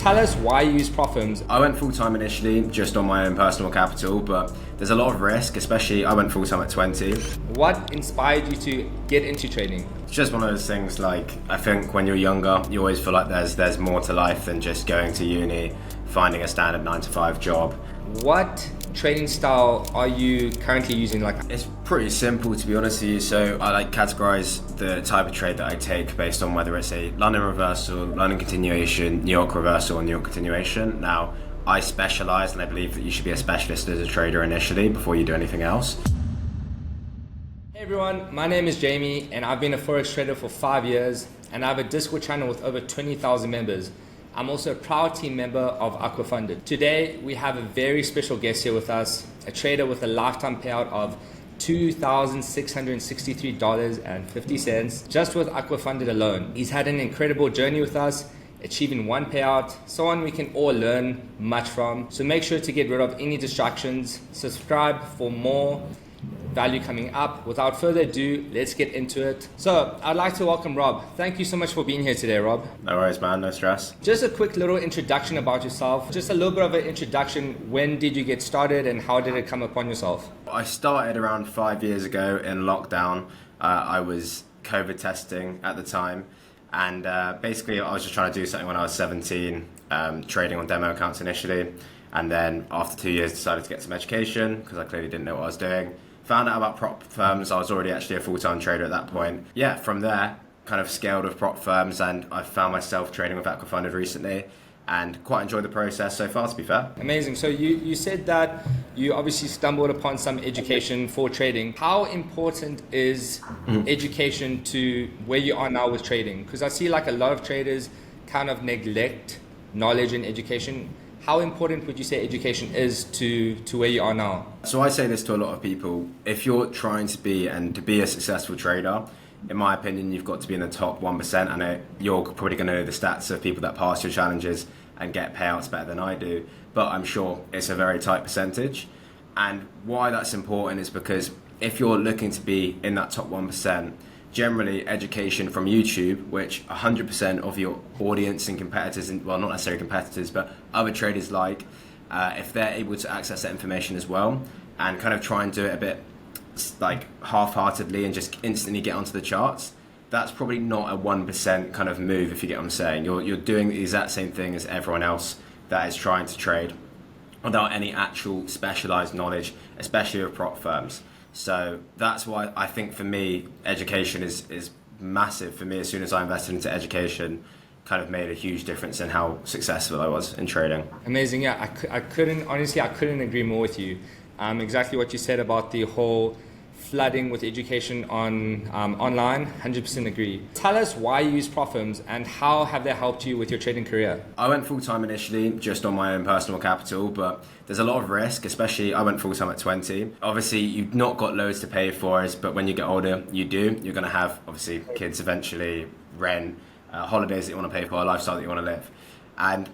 Tell us why you use prop firms. I went full-time initially just on my own personal capital, but there's a lot of risk, especially I went full-time at 20. What inspired you to get into trading? It's just one of those things, like, I think when you're younger, you always feel like there's more to life than just going to uni, finding a standard 9-to-5 job. What trading style are you currently using? It's pretty simple, to be honest with you. So I categorize the type of trade that I take based on whether it's a London reversal, London continuation, New York reversal, or New York continuation. Now, I specialize, and I believe that you should be a specialist as a trader initially before you do anything else. Hey everyone, my name is Jamie and I've been a Forex trader for 5 years and I have a Discord channel with over 20,000 members. I'm also a proud team member of Aquafunded. Today, we have a very special guest here with us, a trader with a lifetime payout of $2,663.50 just with Aquafunded alone. He's had an incredible journey with us, achieving one payout, someone we can all learn much from. So make sure to get rid of any distractions, subscribe for more value coming up. Without further ado, let's get into it. So I'd like to welcome Rob. Thank you so much for being here today, Rob. No worries, man, no stress. Just a quick little introduction about yourself. Just a little bit of an introduction. When did you get started and how did it come upon yourself? I started around 5 years ago in lockdown. I was COVID testing at the time. And basically I was just trying to do something when I was 17, trading on demo accounts initially. And then after 2 years decided to get some education because I clearly didn't know what I was doing. Found out about prop firms. I was already actually a full-time trader at that point. Yeah, from there, kind of scaled with prop firms, and I found myself trading with Aquafunded recently and quite enjoyed the process so far, to be fair. Amazing. So you said that you obviously stumbled upon some education for trading. How important is education to where you are now with trading? Because I see like a lot of traders kind of neglect knowledge and education. How important would you say education is to where you are now? So I say this to a lot of people. If you're trying to be a successful trader, in my opinion, you've got to be in the top 1%, and you're probably going to know the stats of people that pass your challenges and get payouts better than I do. But I'm sure it's a very tight percentage. And why that's important is because if you're looking to be in that top 1%, generally education from YouTube, which 100% of your audience and competitors, well, not necessarily competitors, but other traders if they're able to access that information as well and kind of try and do it a bit like half-heartedly and just instantly get onto the charts, that's probably not a 1% kind of move, if you get what I'm saying. You're doing the exact same thing as everyone else that is trying to trade without any actual specialized knowledge, especially with prop firms. So that's why I think for me, education is massive. For me, as soon as I invested into education, kind of made a huge difference in how successful I was in trading. Amazing. Yeah, I couldn't agree more with you. Exactly what you said about the whole flooding with education on online, 100% agree. Tell us why you use prop firms and how have they helped you with your trading career? I went full-time initially just on my own personal capital, but there's a lot of risk, especially I went full-time at 20. Obviously, you've not got loads to pay for it, but when you get older, you do. You're going to have, obviously, kids eventually, rent, holidays that you want to pay for, a lifestyle that you want to live. And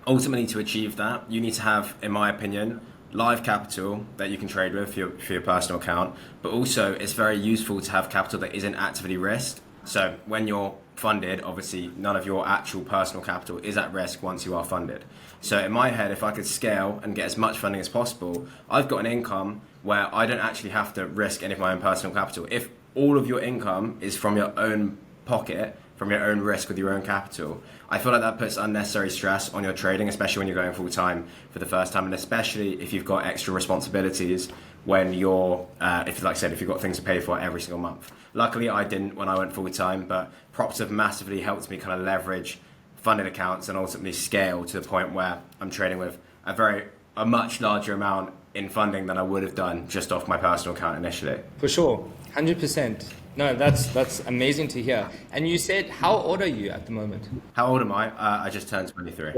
ultimately, to achieve that, you need to have, in my opinion, live capital that you can trade with for your personal account, but also it's very useful to have capital that isn't actively risked. So when you're funded, obviously none of your actual personal capital is at risk once you are funded. So in my head, if I could scale and get as much funding as possible, I've got an income where I don't actually have to risk any of my own personal capital. If all of your income is from your own pocket, from your own risk with your own capital, I feel like that puts unnecessary stress on your trading, especially when you're going full time for the first time, and especially if you've got extra responsibilities when you're, if you've got things to pay for every single month. Luckily, I didn't when I went full time, but props have massively helped me kind of leverage funded accounts and ultimately scale to the point where I'm trading with a much larger amount in funding than I would have done just off my personal account initially. For sure, 100%. No, that's amazing to hear. And you said, how old are you at the moment? How old am I? I just turned 23.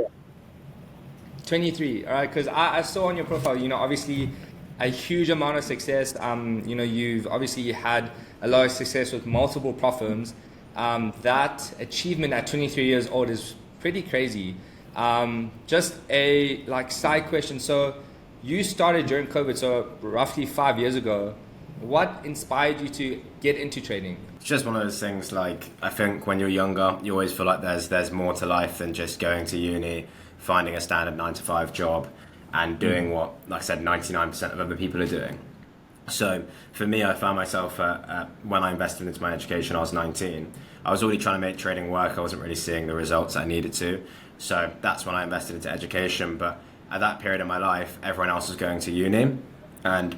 23, all right, because I saw on your profile, obviously a huge amount of success. You've obviously had a lot of success with multiple prop firms. That achievement at 23 years old is pretty crazy. Just a side question. So you started during COVID, so roughly 5 years ago. What inspired you to get into trading? It's just one of those things. Like, I think when you're younger, you always feel like there's more to life than just going to uni, finding a standard 9 to 5 job, and doing what, like I said, 99% of other people are doing. So for me, I found myself when I invested into my education, I was 19. I was already trying to make trading work. I wasn't really seeing the results I needed to. So that's when I invested into education. But at that period of my life, everyone else was going to uni, and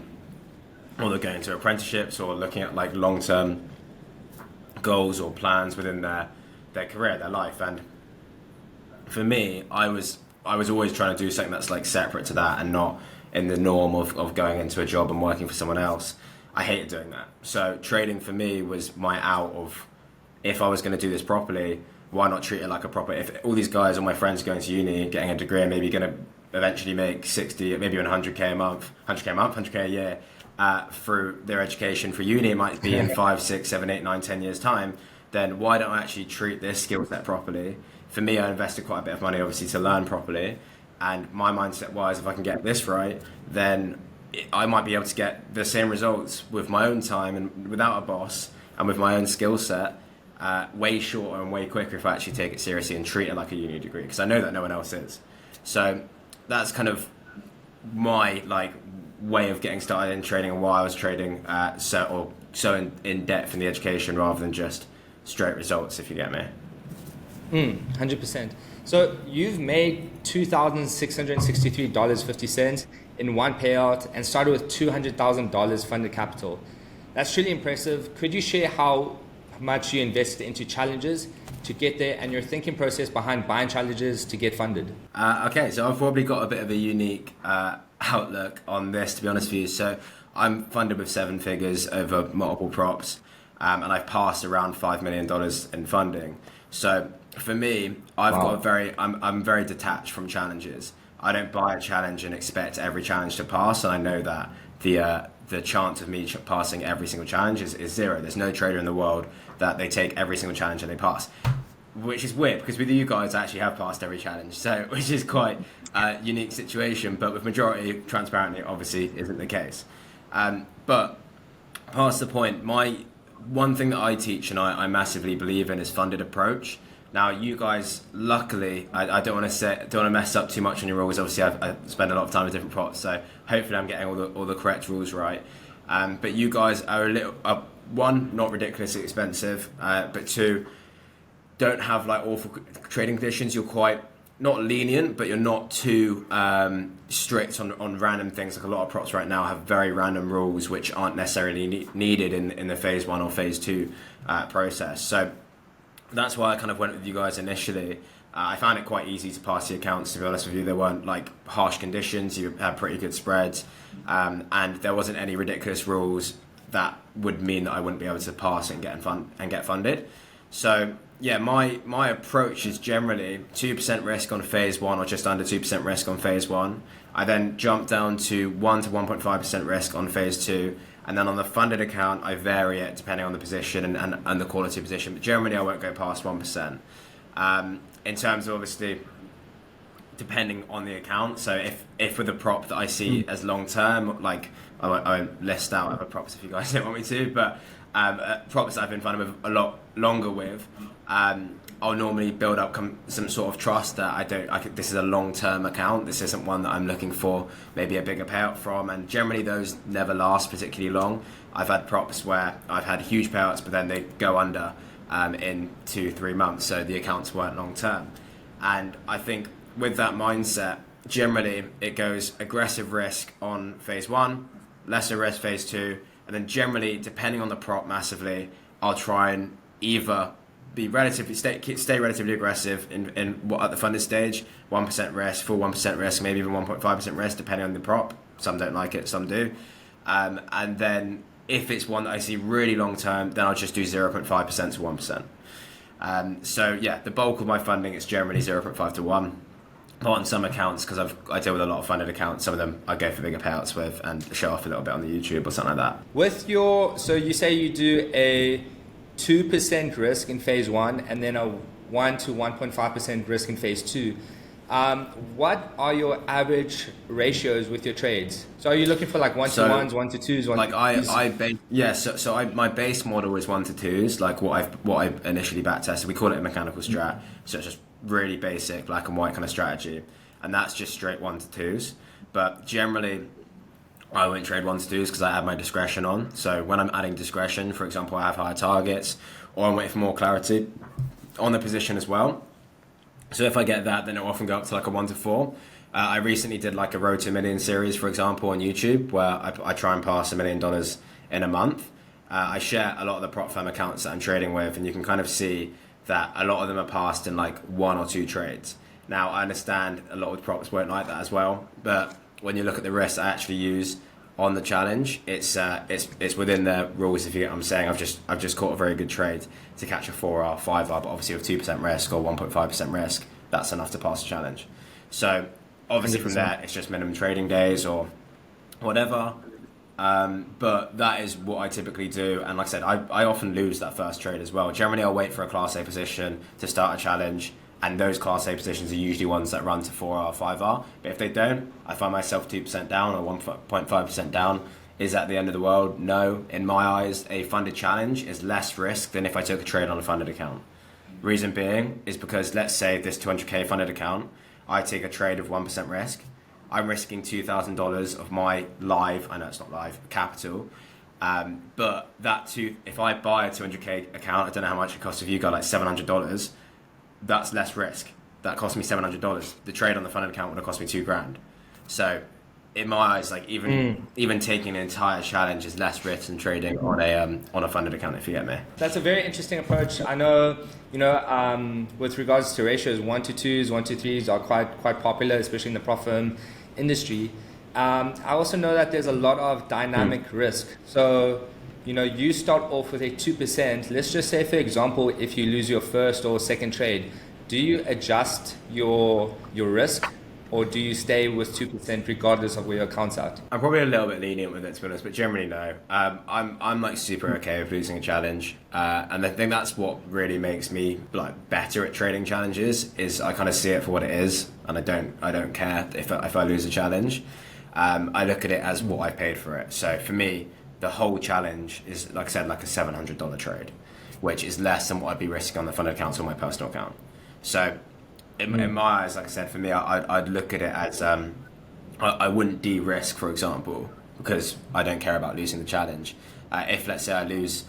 or they're going to apprenticeships or looking at like long-term goals or plans within their career, their life. And for me, I was always trying to do something that's like separate to that and not in the norm of going into a job and working for someone else. I hated doing that. So trading for me was my out of, if I was going to do this properly, why not treat it like a proper, if all these guys, all my friends going to uni, getting a degree and maybe going to eventually make 60, maybe even 100k a month, 100k a year, through their education for uni, it might be in 5, 6, 7, 8, 9, 10 years time, then why don't I actually treat this skill set properly? For me, I invested quite a bit of money obviously to learn properly, and my mindset was, if I can get this right, then I might be able to get the same results with my own time and without a boss and with my own skill set, way shorter and way quicker if I actually take it seriously and treat it like a uni degree, because I know that no one else is. So that's kind of my way of getting started in trading and why I was trading so in depth in the education rather than just straight results, if you get me. 100%. So you've made $2,663.50 in one payout and started with $200,000 funded capital. That's really impressive. Could you share how much you invested into challenges to get there and your thinking process behind buying challenges to get funded? Okay, so I've probably got a bit of a unique outlook on this, to be honest with you. So I'm funded with 7 figures over multiple props, and I've passed around $5 million in funding. So for me, I'm very detached from challenges. I don't buy a challenge and expect every challenge to pass, and I know that the chance of me passing every single challenge is zero. There's no trader in the world that they take every single challenge and they pass, which is weird because with you guys I actually have passed every challenge, so which is quite a unique situation. But with majority, transparently, obviously isn't the case. But past the point, my one thing that I teach and I massively believe in is funded approach. Now, you guys, luckily, I don't want to mess up too much on your rules. Obviously, I spend a lot of time with different props, so hopefully, I'm getting all the correct rules right. But you guys are a little one, not ridiculously expensive, but 2, don't have like awful trading conditions. You're quite not lenient, but you're not too strict on random things. Like a lot of props right now have very random rules which aren't necessarily needed in the phase 1 or phase 2 process. So that's why I kind of went with you guys initially. I found it quite easy to pass the accounts, to be honest with you. There weren't like harsh conditions, you had pretty good spreads, and there wasn't any ridiculous rules that would mean that I wouldn't be able to pass and get funded. So yeah, my approach is generally 2% risk on phase 1 or just under 2% risk on phase 1. I then jump down to 1 to 1.5% risk on phase 2. And then on the funded account, I vary it depending on the position and the quality of position. But generally, I won't go past 1%. In terms of obviously, depending on the account. So if with a prop that I see as long term, like I won't list out other props if you guys don't want me to, but props that I've been funded with a lot longer with, I'll normally build up some sort of trust that this is a long-term account. This isn't one that I'm looking for maybe a bigger payout from, and generally those never last particularly long. I've had props where I've had huge payouts, but then they go under in 2-3 months, so the accounts weren't long-term. And I think with that mindset, generally it goes aggressive risk on phase 1, lesser risk phase 2, and then generally, depending on the prop massively, I'll try and either be stay relatively aggressive in what at the funded stage, 1% risk, full 1% risk, maybe even 1.5% risk, depending on the prop. Some don't like it, some do. And then if it's one that I see really long term, then I'll just do 0.5% to 1%. So yeah, the bulk of my funding is generally 0.5 to 1. Not on some accounts, because I deal with a lot of funded accounts. Some of them I go for bigger payouts with and show off a little bit on the YouTube or something like that. So you say you do a 2% risk in phase 1 and then a 1 to 1.5% risk in phase 2. What are your average ratios with your trades? So are you looking for like one to So ones, one to twos, one like to I, threes? I ba- yeah, so my base model is 1 to 2s, like what I initially back tested. We call it a mechanical strat. So it's just really basic black and white kind of strategy. And that's just straight 1 to 2s. But generally I won't trade 1 to 2s because I add my discretion on. So when I'm adding discretion, for example, I have higher targets or I'm waiting for more clarity on the position as well. So if I get that, then it'll often go up to like a 1 to 4. I recently did like a Road to a Million series, for example, on YouTube, where I try and pass $1 million in a month. I share a lot of the prop firm accounts that I'm trading with, and you can kind of see that a lot of them are passed in like 1 or 2 trades. Now, I understand a lot of props won't like that as well, but when you look at the risks I actually use on the challenge, it's within the rules. If you get what I'm saying, I've just caught a very good trade to catch a 4R, 5R, but obviously with 2% risk or 1.5% risk, that's enough to pass the challenge. So obviously from 100%. there, it's just minimum trading days or whatever. But that is what I typically do. And like I said, I often lose that first trade as well. Generally, I'll wait for a Class A position to start a challenge. And those Class A positions are usually ones that run to 4R, 5R. But if they don't, I find myself 2% down or 1.5% down. Is that the end of the world? No. In my eyes, a funded challenge is less risk than if I took a trade on a funded account. Reason being is because let's say this 200K funded account, I take a trade of 1% risk. I'm risking $2,000 of my live, I know it's not live, capital. But if I buy a 200K account, I don't know how much it costs if you got like $700, that's less risk. That cost me $700. The trade on the funded account would have cost me $2,000. So in my eyes, like even taking an entire challenge is less risk than trading on a funded account, if you get me. That's a very interesting approach. I know, with regards to ratios, one to twos, one to threes are quite popular, especially in the prop firm industry. I also know that there's a lot of dynamic risk. So, you start off with a 2%. Let's just say, for example, if you lose your first or second trade, do you adjust your risk? Or do you stay with 2% regardless of where your account's at? I'm probably a little bit lenient with it, to be honest, but generally no. I'm like super okay with losing a challenge, and I think that's what really makes me like better at trading challenges. Is I kind of see it for what it is, and I don't care if I lose a challenge. I look at it as what I paid for it. So for me, the whole challenge is, like I said, like a $700 trade, which is less than what I'd be risking on the funded account or my personal account. So in my eyes, like I said, for me, I'd look at it as I wouldn't de-risk, for example, because I don't care about losing the challenge. If let's say I lose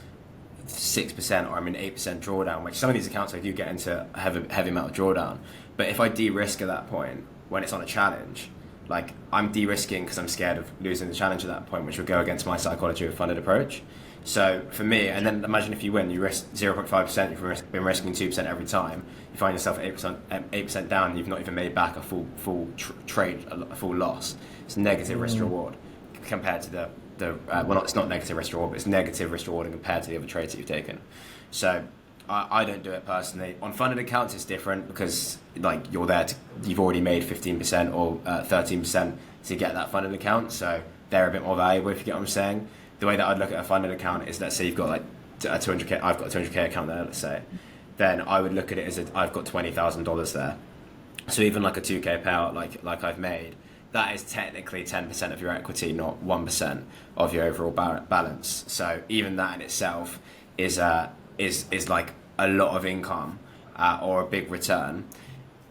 6% or I'm in 8% drawdown, which some of these accounts I do get into a heavy amount of drawdown, but if I de-risk at that point when it's on a challenge, like I'm de-risking because I'm scared of losing the challenge at that point, which would go against my psychology of funded approach. So for me, and then imagine if you win, you risk 0.5%, you've been risking 2% every time. You find yourself 8% down, and you've not even made back a full trade, a full loss. It's negative risk reward compared to it's not negative risk reward, but it's negative risk reward compared to the other trades that you've taken. So I don't do it personally. On funded accounts, it's different because like you've already made 15% or 13% to get that funded account, so they're a bit more valuable, if you get what I'm saying. The way that I'd look at a funded account is, let's say you've got like a 200K, I've got a 200K account there, let's say, then I would look at it as I've got $20,000 there. So even like a 2K payout like I've made, that is technically 10% of your equity, not 1% of your overall balance. So even that in itself is like a lot of income or a big return.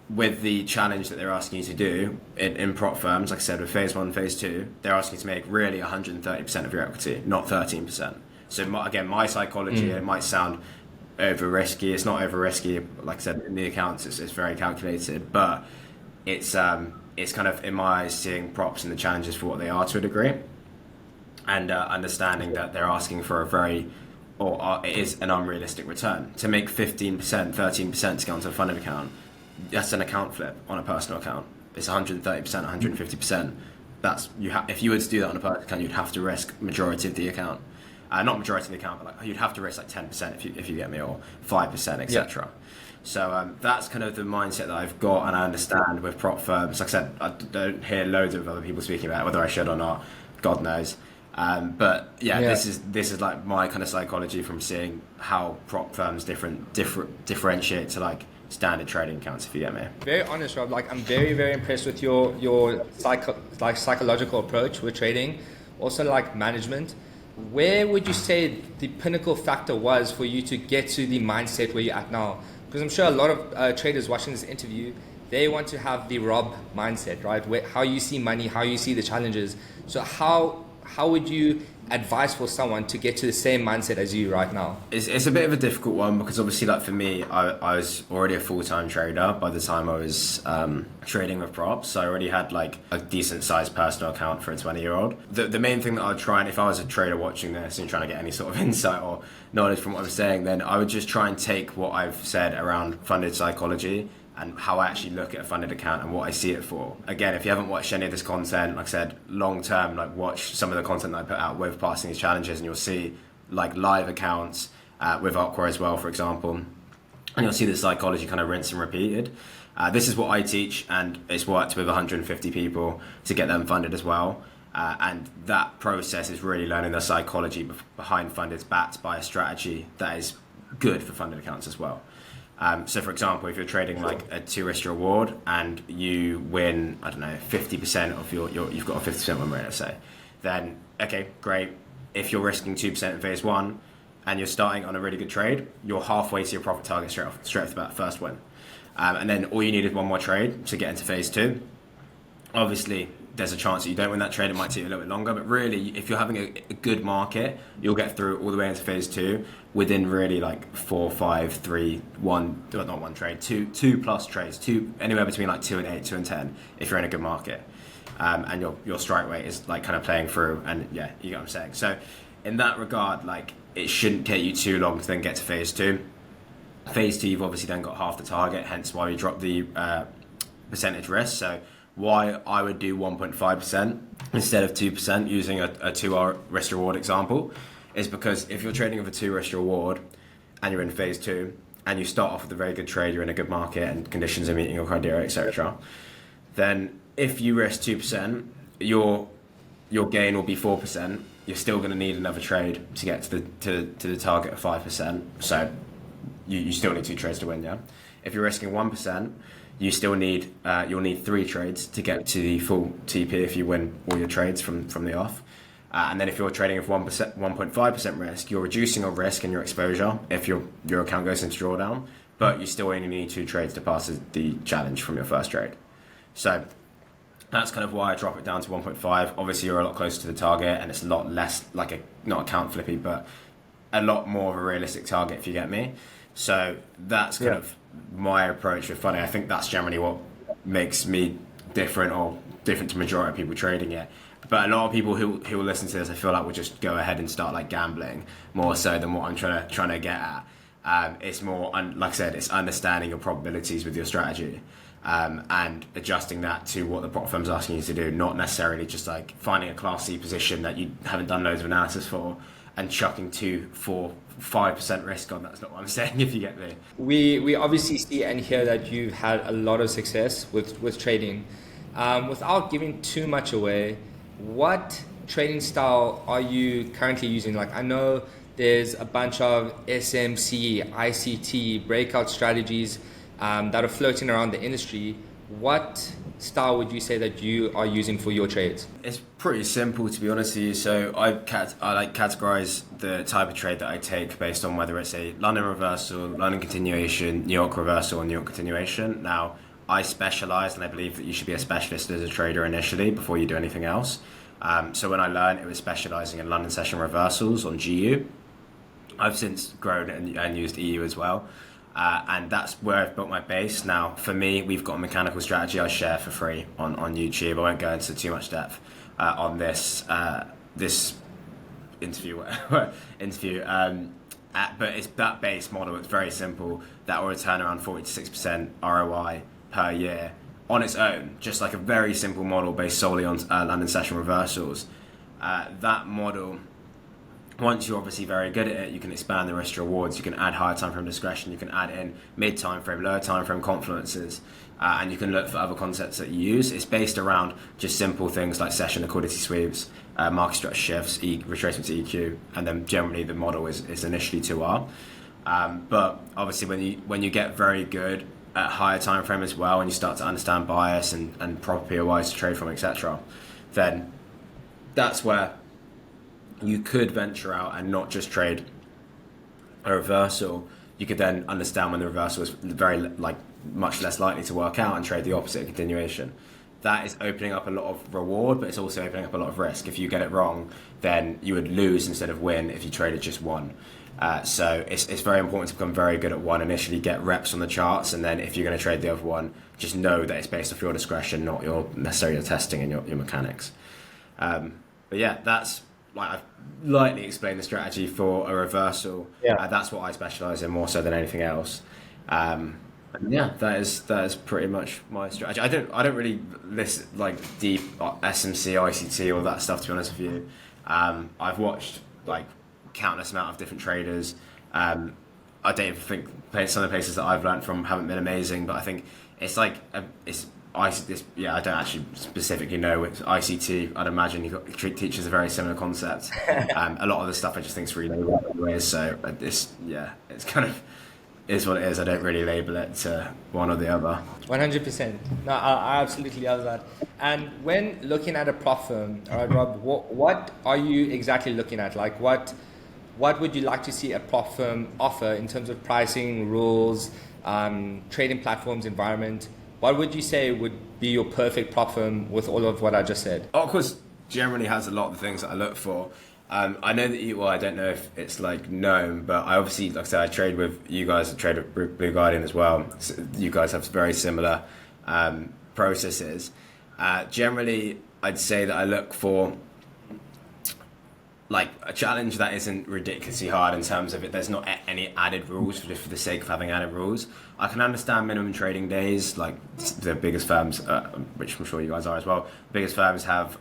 With the challenge that they're asking you to do in prop firms, like I said, with phase 1, phase 2, they're asking you to make really 130% of your equity, not 13%. So my psychology, it might sound over risky. It's not over risky. Like I said, in the accounts, it's very calculated, but it's kind of, in my eyes, seeing props and the challenges for what they are to a degree, and understanding that they're asking for it is an unrealistic return. To make 15%, 13% to get onto a funded account, that's an account flip on a personal account. It's 130%, 150%. If you were to do that on a personal account, you'd have to risk majority of the account. Not majority of the account, but like you'd have to risk like 10% if you get me, or 5%, etc. Yeah. So that's kind of the mindset that I've got, and I understand with prop firms. Like I said, I don't hear loads of other people speaking about it, whether I should or not, God knows. But yeah, this is like my kind of psychology from seeing how prop firms differentiate to like standard trading accounts, if you get me. Very honest, Rob. Like, I'm very, very impressed with your psychological approach with trading, also like management. Where would you say the pinnacle factor was for you to get to the mindset where you're at now? Because I'm sure a lot of traders watching this interview, they want to have the Rob mindset, right? Where, how you see money, how you see the challenges. So how would you advise for someone to get to the same mindset as you right now? It's a bit of a difficult one because obviously, like for me, I was already a full-time trader by the time I was trading with props. So I already had like a decent sized personal account for a 20-year-old. The main thing that I'd try, and if I was a trader watching this and trying to get any sort of insight or knowledge from what I'm saying, then I would just try and take what I've said around funded psychology and how I actually look at a funded account and what I see it for. Again, if you haven't watched any of this content, like I said, long term, like watch some of the content that I put out with passing these challenges, and you'll see like live accounts with Aqua as well, for example, and you'll see the psychology kind of rinse and repeated. This is what I teach, and it's worked with 150 people to get them funded as well. And that process is really learning the psychology behind fundeds backed by a strategy that is good for funded accounts as well. So for example, if you're trading like a 2 risk reward and you win, I don't know, 50% of you've got a 50% win rate, let's say, then okay, great. If you're risking 2% in phase 1 and you're starting on a really good trade, you're halfway to your profit target straight off the bat, first win. And then all you need is one more trade to get into phase 2. Obviously, there's a chance that you don't win that trade. It might take you a little bit longer, but really, if you're having a good market, you'll get through all the way into phase 2 within really like 4, 5, 3, 1, not one trade, two plus trades, anywhere between like 2 and 8, 2 and 10, if you're in a good market. And your strike rate is like kind of playing through, and yeah, you get what I'm saying. So in that regard, like it shouldn't take you too long to then get to phase 2. Phase 2, you've obviously then got half the target, hence why we drop the percentage risk. So why I would do 1.5% instead of 2% using a 2R risk reward example is because if you're trading with a 2 risk reward and you're in phase 2 and you start off with a very good trade, you're in a good market and conditions are meeting your criteria, etc., then if you risk 2%, your gain will be 4%. You're still going to need another trade to get to the target of 5%. So you still need 2 trades to win, yeah? If you're risking 1%, you still need you'll need 3 trades to get to the full TP if you win all your trades from the off. And then if you're trading with 1.5% risk, you're reducing your risk and your exposure if your account goes into drawdown, but you still only need 2 trades to pass the challenge from your first trade. So that's kind of why I drop it down to 1.5. Obviously, you're a lot closer to the target, and it's a lot less like not account flippy, but a lot more of a realistic target, if you get me. So that's kind of my approach with funding. I think that's generally what makes me different to majority of people trading it. But a lot of people who will listen to this, I feel like, will just go ahead and start like gambling more so than what I'm trying to get at. It's more, like I said, it's understanding your probabilities with your strategy. And adjusting that to what the prop firm's asking you to do, not necessarily just like finding a Class C position that you haven't done loads of analysis for and chucking 2, 4, 5% risk on. That's not what I'm saying, if you get me. We obviously see and hear that you've had a lot of success with trading. Without giving too much away, what trading style are you currently using? Like, I know there's a bunch of SMC, ICT, breakout strategies that are floating around the industry. What style would you say that you are using for your trades? It's pretty simple, to be honest with you. So I like categorize the type of trade that I take based on whether it's a London reversal, London continuation, New York reversal, or New York continuation. Now, I specialize, and I believe that you should be a specialist as a trader initially before you do anything else. So when I learned, it was specializing in London session reversals on GU. I've since grown and used EU as well. And that's where I've built my base. Now, for me, we've got a mechanical strategy I share for free on YouTube. I won't go into too much depth on this interview. But it's that base model. It's very simple. That will return around 40 to 6% ROI per year on its own. Just like a very simple model based solely on London session reversals. That model, once you're obviously very good at it, you can expand the risk rewards, you can add higher time frame discretion, you can add in mid time frame, lower time frame confluences, and you can look for other concepts that you use. It's based around just simple things like session liquidity sweeps, market structure shifts, retracement to EQ, and then generally the model is initially 2R. But obviously when you get very good at higher time frame as well, and you start to understand bias and proper POIs to trade from, etc., then that's where you could venture out and not just trade a reversal. You could then understand when the reversal is very like much less likely to work out and trade the opposite continuation. That is opening up a lot of reward, but it's also opening up a lot of risk. If you get it wrong, then you would lose instead of win if you traded just one. So it's very important to become very good at one initially, get reps on the charts, and then if you're going to trade the other one, just know that it's based off your discretion, not your necessarily your testing and your mechanics. But yeah, that's like I've lightly explained the strategy for a reversal. Yeah. That's what I specialize in more so than anything else. Yeah, that is pretty much my strategy. I don't really listen like deep SMC, ICT, all that stuff. To be honest with you, I've watched like countless amount of different traders. I don't even think some of the places that I've learned from haven't been amazing, but I think it's like I don't actually specifically know with ICT. I'd imagine teaches a very similar concept. A lot of the stuff I just think is really low anyways. So it's kind of is what it is. I don't really label it to one or the other. 100%. No, I absolutely love that. And when looking at a prop firm, all right, Rob, what are you exactly looking at? Like what would you like to see a prop firm offer in terms of pricing, rules, trading platforms, environment? What would you say would be your perfect prop firm with all of what I just said? Ocqua's generally has a lot of the things that I look for. I know that I don't know if it's like known, but I obviously, like I said, I trade with you guys, I trade with Blue Guardian as well. So you guys have very similar processes. Generally, I'd say that I look for like a challenge that isn't ridiculously hard in terms of it. There's not any added rules just for the sake of having added rules. I can understand minimum trading days, like the biggest firms, which I'm sure you guys are as well. Biggest firms have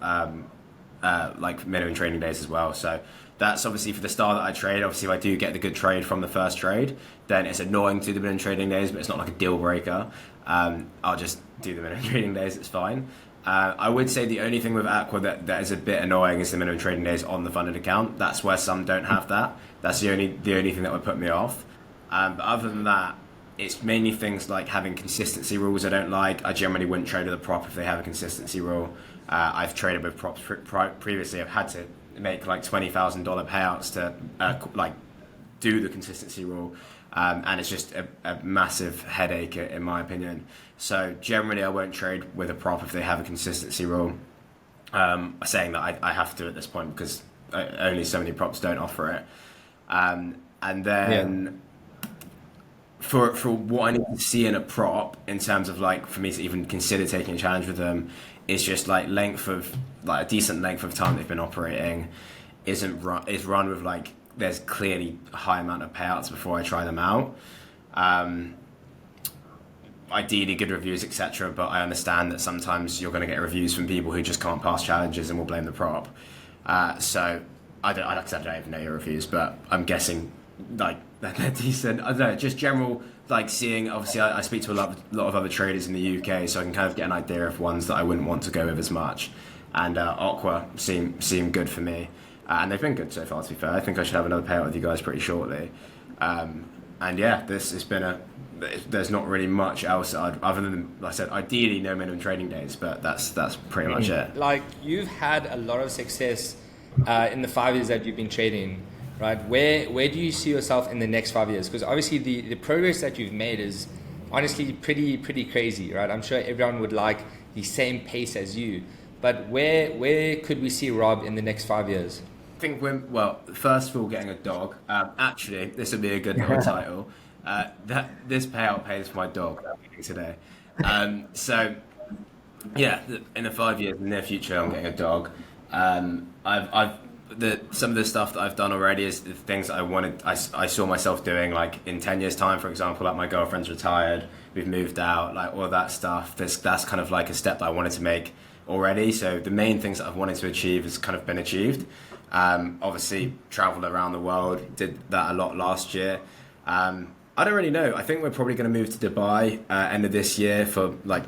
like minimum trading days as well. So that's obviously for the style that I trade. Obviously, if I do get the good trade from the first trade, then it's annoying to do the minimum trading days, but it's not like a deal breaker. I'll just do the minimum trading days. It's fine. I would say the only thing with Aqua that is a bit annoying is the minimum trading days on the funded account. That's where some don't have that. That's the only thing that would put me off. But other than that, it's mainly things like having consistency rules I don't like. I generally wouldn't trade with a prop if they have a consistency rule. I've traded with props previously. I've had to make like $20,000 payouts to like do the consistency rule, and it's just a massive headache in my opinion. So generally, I won't trade with a prop if they have a consistency rule. Saying that I have to at this point because only so many props don't offer it. And then for what I need to see in a prop in terms of like for me to even consider taking a challenge with them is just like a decent length of time they've been operating is run with like there's clearly a high amount of payouts before I try them out. Ideally good reviews, etc. But I understand that sometimes you're going to get reviews from people who just can't pass challenges and will blame the prop. So I don't even know your reviews, but I'm guessing like they're decent. I don't know, just general like seeing. Obviously, I speak to a lot of other traders in the UK, so I can kind of get an idea of ones that I wouldn't want to go with as much. And Aqua seem good for me, and they've been good so far. To be fair, I think I should have another payout with you guys pretty shortly. And yeah, this has been there's not really much else other than, like I said, ideally no minimum trading days, but that's pretty much it. Like you've had a lot of success in the 5 years that you've been trading, right? Where do you see yourself in the next 5 years? Because obviously the progress that you've made is honestly pretty crazy, right? I'm sure everyone would like the same pace as you, but where could we see Rob in the next 5 years? I think first of all, getting a dog. Actually, this would be a good little title. This payout pays for my dog that I'm getting today. So yeah, in the 5 years in the near future, I'm getting a dog. Some of the stuff that I've done already is the things that I saw myself doing like in 10 years time, for example, like my girlfriend's retired, we've moved out, like all of that stuff. That's kind of like a step that I wanted to make already. So the main things that I've wanted to achieve has kind of been achieved. Obviously traveled around the world, did that a lot last year. I don't really know. I think we're probably going to move to Dubai end of this year for like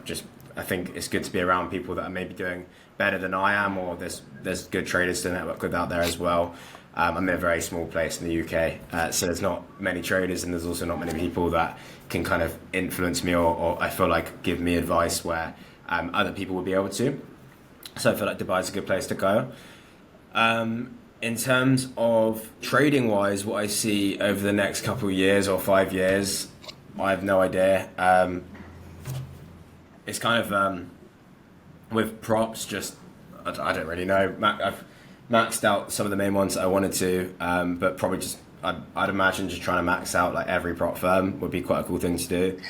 I think it's good to be around people that are maybe doing better than I am, or there's good traders to network with out there as well. I'm in a very small place in the UK, so there's not many traders, and there's also not many people that can kind of influence me or I feel like give me advice where other people would be able to. So I feel like Dubai is a good place to go. In terms of trading wise, what I see over the next couple of years or 5 years, I have no idea. It's kind of with props, just I don't really know. I've maxed out some of the main ones that I wanted to, but probably just I'd imagine just trying to max out like every prop firm would be quite a cool thing to do.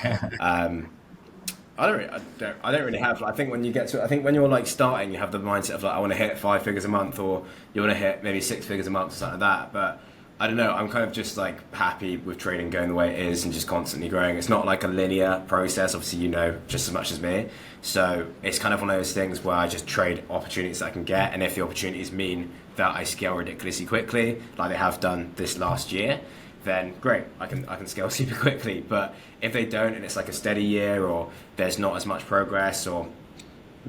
I don't really have. I think when you get to, I think when you're like starting, you have the mindset of like I want to hit 5 figures a month, or you want to hit maybe 6 figures a month or something like that. But I don't know. I'm kind of just like happy with trading going the way it is and just constantly growing. It's not like a linear process. Obviously, you know just as much as me. So it's kind of one of those things where I just trade opportunities that I can get, and if the opportunities mean that I scale ridiculously quickly, like they have done this last year, then great, I can scale super quickly. But if they don't, and it's like a steady year, or there's not as much progress, or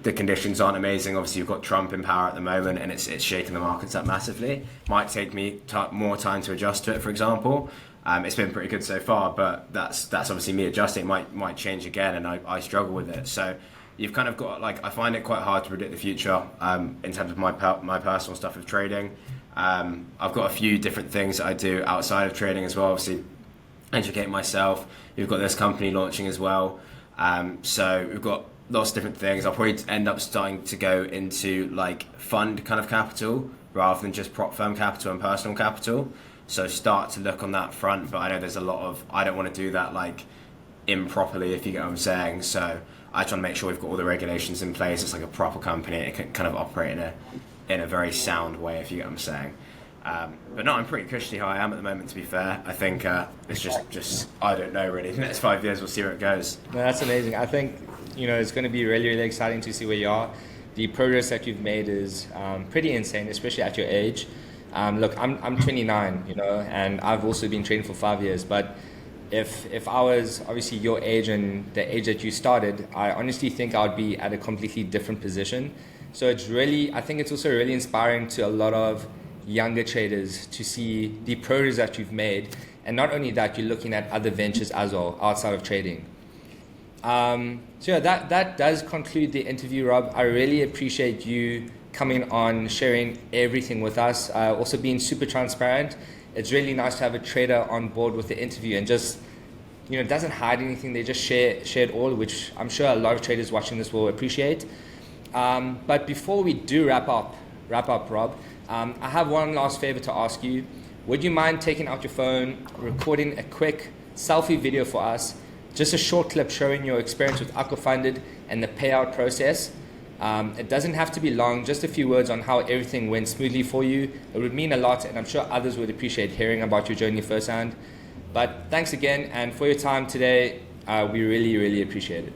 the conditions aren't amazing. Obviously, you've got Trump in power at the moment, and it's shaking the markets up massively. Might take me more time to adjust to it. For example, it's been pretty good so far, but that's obviously me adjusting. It might change again, and I struggle with it. So you've kind of got like I find it quite hard to predict the future in terms of my personal stuff of trading. I've got a few different things that I do outside of trading as well. Obviously, educate myself. We've got this company launching as well. So we've got lots of different things. I'll probably end up starting to go into like fund kind of capital rather than just prop firm capital and personal capital. So start to look on that front. But I know there's a lot of, I don't want to do that like improperly, if you get what I'm saying. So I try to make sure we've got all the regulations in place. It's like a proper company. It can kind of operate in a very sound way, if you get what I'm saying. But no, I'm pretty cushy how I am at the moment, to be fair. I think it's just I don't know really. The next 5 years, we'll see where it goes. No, that's amazing. I think, it's going to be really, really exciting to see where you are. The progress that you've made is pretty insane, especially at your age. Look, I'm 29, and I've also been trading for 5 years. But if I was obviously your age and the age that you started, I honestly think I would be at a completely different position. So I think it's also really inspiring to a lot of younger traders to see the progress that you've made. And not only that, you're looking at other ventures as well outside of trading. That does conclude the interview, Rob. I really appreciate you coming on, sharing everything with us, also being super transparent. It's really nice to have a trader on board with the interview and just, doesn't hide anything. They just share it all, which I'm sure a lot of traders watching this will appreciate. But before we do wrap up, Rob, I have one last favor to ask you. Would you mind taking out your phone, recording a quick selfie video for us? Just a short clip showing your experience with Aquafunded and the payout process. It doesn't have to be long, just a few words on how everything went smoothly for you. It would mean a lot, and I'm sure others would appreciate hearing about your journey firsthand. But thanks again, and for your time today, we really, really appreciate it.